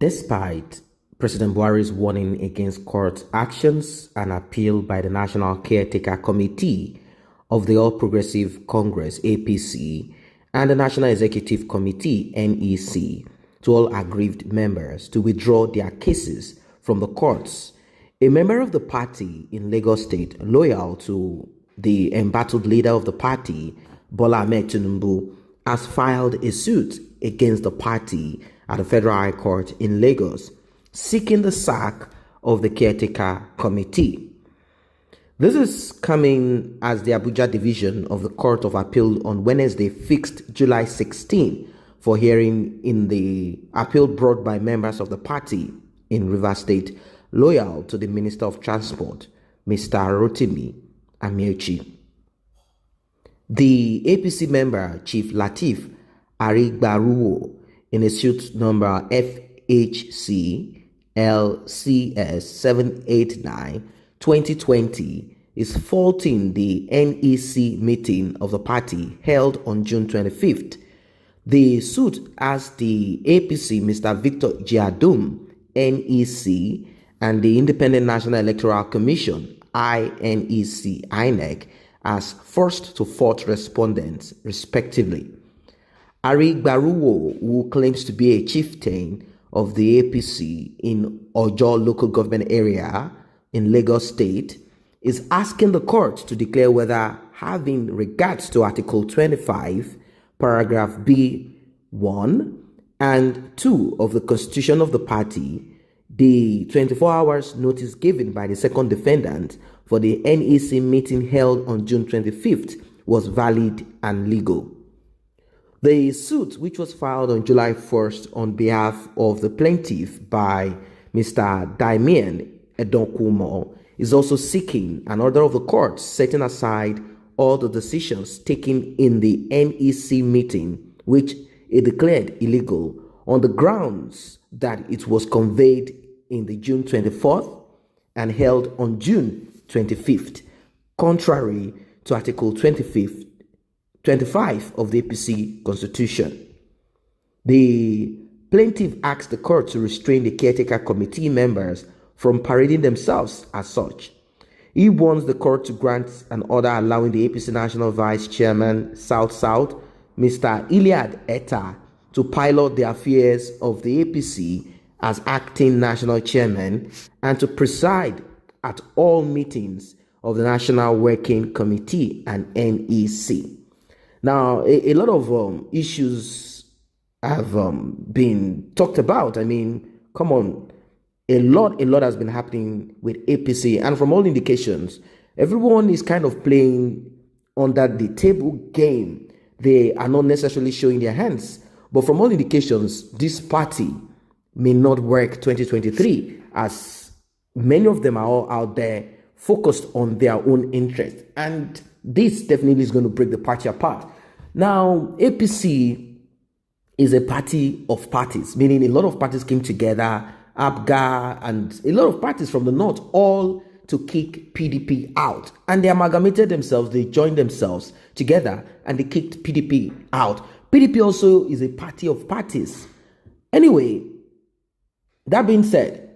Despite President Buhari's warning against court actions and appeal by the National Caretaker Committee of the All Progressive Congress (APC) and the National Executive Committee (NEC) to all aggrieved members to withdraw their cases from the courts, a member of the party in Lagos State, loyal to the embattled leader of the party, Bola Ahmed Tinubu, has filed a suit against the party at the Federal High Court in Lagos, seeking the sack of the Caretaker Committee. This is coming as the Abuja division of the Court of Appeal on Wednesday fixed July 16 for hearing in the appeal brought by members of the party in Rivers State loyal to the Minister of Transport, Mr. Rotimi Amechi. The APC member, Chief Lateef Arigbaruwo, in a suit number FHC LCS 789-2020, is faulting the NEC meeting of the party held on June 25th. The suit asks the APC, Mr. Victor Giadum, NEC, and the Independent National Electoral Commission, INEC, as first to fourth respondents, respectively. Arigbaruwo, who claims to be a chieftain of the APC in Ojo local government area in Lagos State, is asking the court to declare whether, having regards to Article 25, paragraph B1 and 2 of the Constitution of the party, the 24 hours notice given by the second defendant for the NEC meeting held on June 25th was valid and legal. The suit, which was filed on July 1st on behalf of the plaintiff by Mr. Damian Edonkumo, is also seeking an order of the court setting aside all the decisions taken in the NEC meeting, which it declared illegal on the grounds that it was conveyed in the June 24th and held on June 25th, contrary to Article 25 of the APC Constitution. The plaintiff asked the court to restrain the Caretaker Committee members from parading themselves as such. He wants the court to grant an order allowing the APC National Vice Chairman South-South, Mr. Iliad Etta, to pilot the affairs of the APC as acting national chairman and to preside at all meetings of the National Working Committee and NEC. Now, a lot of issues have been talked about. I mean, come on, a lot has been happening with APC, and from all indications, everyone is kind of playing under the table game. They are not necessarily showing their hands, but from all indications, this party may not work 2023, as many of them are all out there focused on their own interest, and this definitely is going to break the party apart. Now, APC is a party of parties, meaning a lot of parties came together, APGA and a lot of parties from the north, all to kick PDP out, and they amalgamated themselves, they joined themselves together, and they kicked PDP out. PDP also is a party of parties. Anyway, that being said,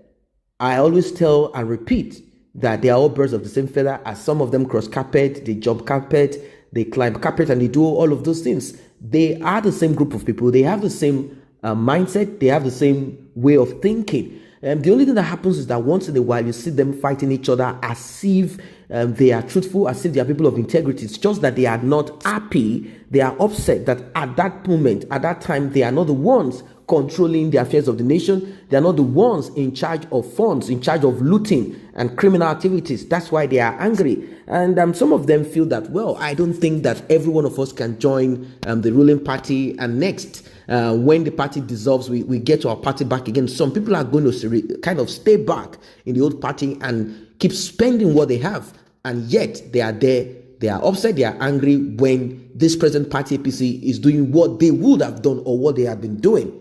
I always tell and repeat that they are all birds of the same feather, as some of them cross carpet, they jump carpet, they climb carpet, and they do all of those things. They are the same group of people. They have the same mindset. They have the same way of thinking. The only thing that happens is that once in a while you see them fighting each other as if they are truthful, as if they are people of integrity. It's just that they are not happy. They are upset that at that moment, at that time, they are not the ones controlling the affairs of the nation. They are not the ones in charge of funds, in charge of looting and criminal activities. That's why they are angry. And some of them feel that, well, I don't think that every one of us can join the ruling party, and next, when the party dissolves, we get our party back again. Some people are going to kind of stay back in the old party and keep spending what they have, and yet they are there. They are upset, they are angry when this present party APC is doing what they would have done or what they have been doing.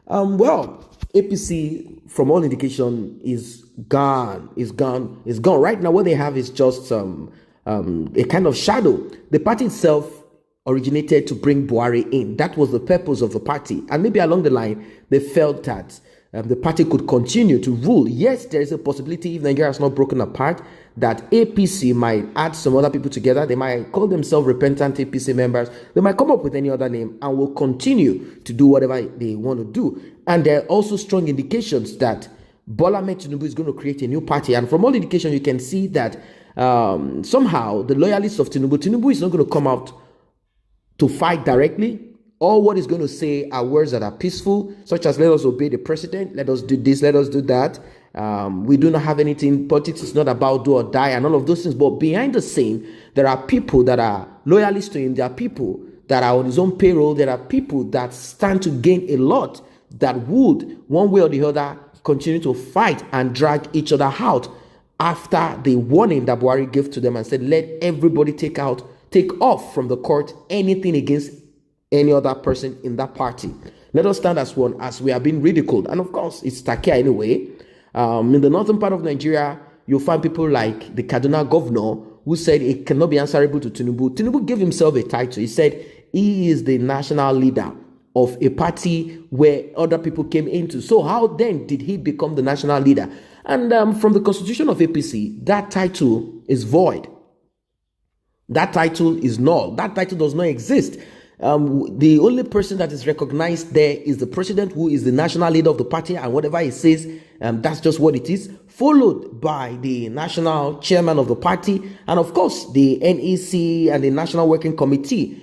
Well, APC, from all indication, is gone. Right now, what they have is just a kind of shadow. The party itself originated to bring Buhari in. That was the purpose of the party. And maybe along the line, they felt that the party could continue to rule. Yes, there is a possibility, if Nigeria is not broken apart, that APC might add some other people together. They might call themselves repentant APC members. They might come up with any other name and will continue to do whatever they want to do. And there are also strong indications that Bola Ahmed Tinubu is going to create a new party. And from all indications, you can see that somehow the loyalists of Tinubu is not going to come out to fight directly. All what he's going to say are words that are peaceful, such as let us obey the president, let us do this, let us do that. We do not have anything. Politics is not about do or die and all of those things. But behind the scene, there are people that are loyalists to him. There are people that are on his own payroll. There are people that stand to gain a lot that would, one way or the other, continue to fight and drag each other out after the warning that Buhari gave to them and said, let everybody take off from the court anything against any other person in that party. Let us stand as one, as we are being ridiculed. And of course, it's Takia anyway. In the northern part of Nigeria, you'll find people like the Kaduna governor who said it cannot be answerable to Tinubu. Tinubu gave himself a title. He said he is the national leader of a party where other people came into. So how then did he become the national leader? And from the constitution of APC, that title is void. That title is null. That title does not exist. The only person that is recognized there is the president, who is the national leader of the party, and whatever he says, that's just what it is, followed by the national chairman of the party, and of course the NEC and the National Working Committee.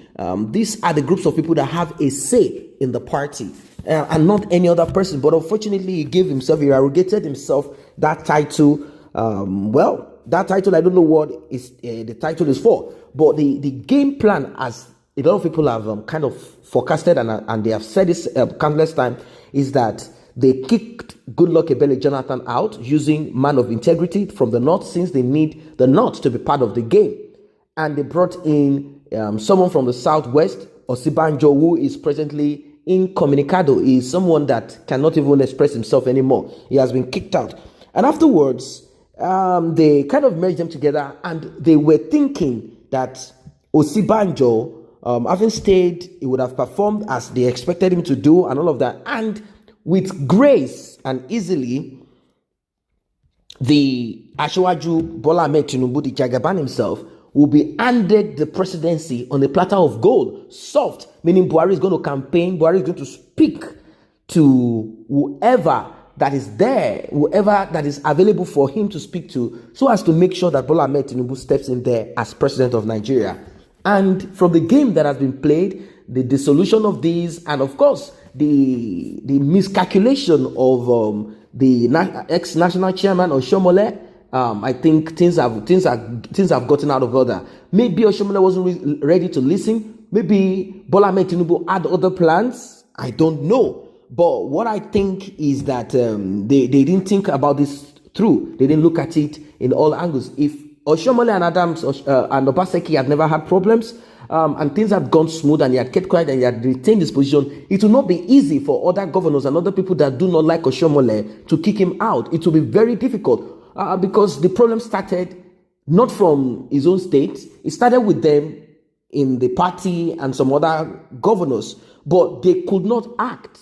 These are the groups of people that have a say in the party, and not any other person. But unfortunately, he arrogated himself that title. That title, I don't know what is the title is for, but the game plan, as a lot of people have kind of forecasted and they have said this countless times, is that they kicked Goodluck Ebele Jonathan out using man of integrity from the north, since they need the north to be part of the game. And they brought in someone from the southwest, Osibanjo, who is presently incommunicado. He is someone that cannot even express himself anymore. He has been kicked out. And afterwards, they kind of merged them together, and they were thinking that Osibanjo, having stayed, he would have performed as they expected him to do and all of that. And with grace and easily, the Asiwaju Bola Ahmed Tinubu, the Jagaban himself, will be handed the presidency on a platter of gold. Soft, meaning Buhari is going to campaign, Buhari is going to speak to whoever that is there, whoever that is available for him to speak to, so as to make sure that Bola Ahmed Tinubu steps in there as president of Nigeria. And from the game that has been played, the dissolution of these, and of course, the miscalculation of the ex-national chairman Oshomole, I think things have gotten out of order. Maybe Oshomole wasn't ready to listen. Maybe Bola Ahmed Tinubu had other plans. I don't know. But what I think is that they didn't think about this through. They didn't look at it in all angles. If Oshomole and Adams and Obaseki had never had problems, and things had gone smooth, and he had kept quiet and he had retained his position, it will not be easy for other governors and other people that do not like Oshomole to kick him out. It will be very difficult because the problem started not from his own state. It started with them in the party and some other governors, but they could not act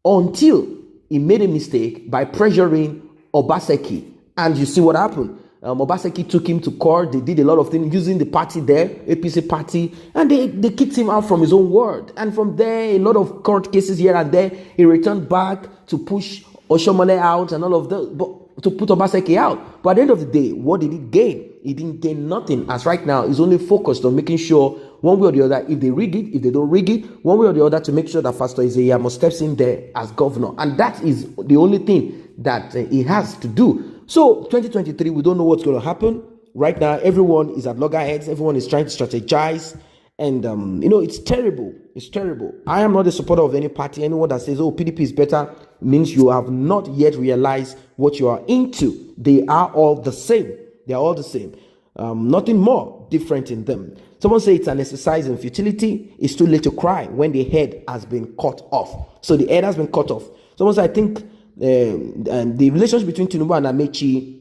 until he made a mistake by pressuring Obaseki. And you see what happened. Obaseki took him to court. They did a lot of things using the party there, APC party, and they kicked him out from his own word. And from there, a lot of court cases here and there. He returned back to push Oshomole out and all of that, but to put Obaseki out. But at the end of the day, what did he gain? He didn't gain nothing. As right now, he's only focused on making sure, one way or the other, if they rig it, if they don't rig it, one way or the other, to make sure that Pastor Isaiah steps in there as governor. And that is the only thing that he has to do. So 2023, we don't know what's going to happen. Right now, everyone is at loggerheads. Everyone is trying to strategize. And, it's terrible. It's terrible. I am not a supporter of any party. Anyone that says, PDP is better, means you have not yet realized what you are into. They are all the same. They are all the same. Nothing more different in them. Someone say it's an exercise in futility. It's too late to cry when the head has been cut off. So the head has been cut off. Someone say, I think the relationship between Tinubu and Amechi,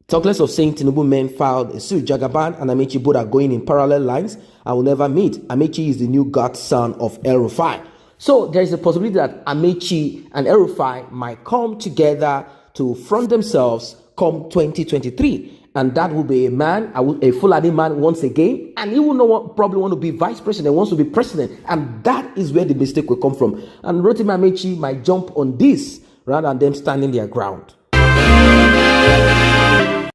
talk less of saying Tinubu men filed a suit. Jagaban and Amechi both are going in parallel lines and will never meet. Amechi is the new godson of El Rufai. So there is a possibility that Amechi and El-Rufai might come together to front themselves come 2023. And that will be a Fulani man once again, and he will not probably want to be vice president, wants to be president, and that is where the mistake will come from. And Rotimi Amechi might jump on this rather than them standing their ground.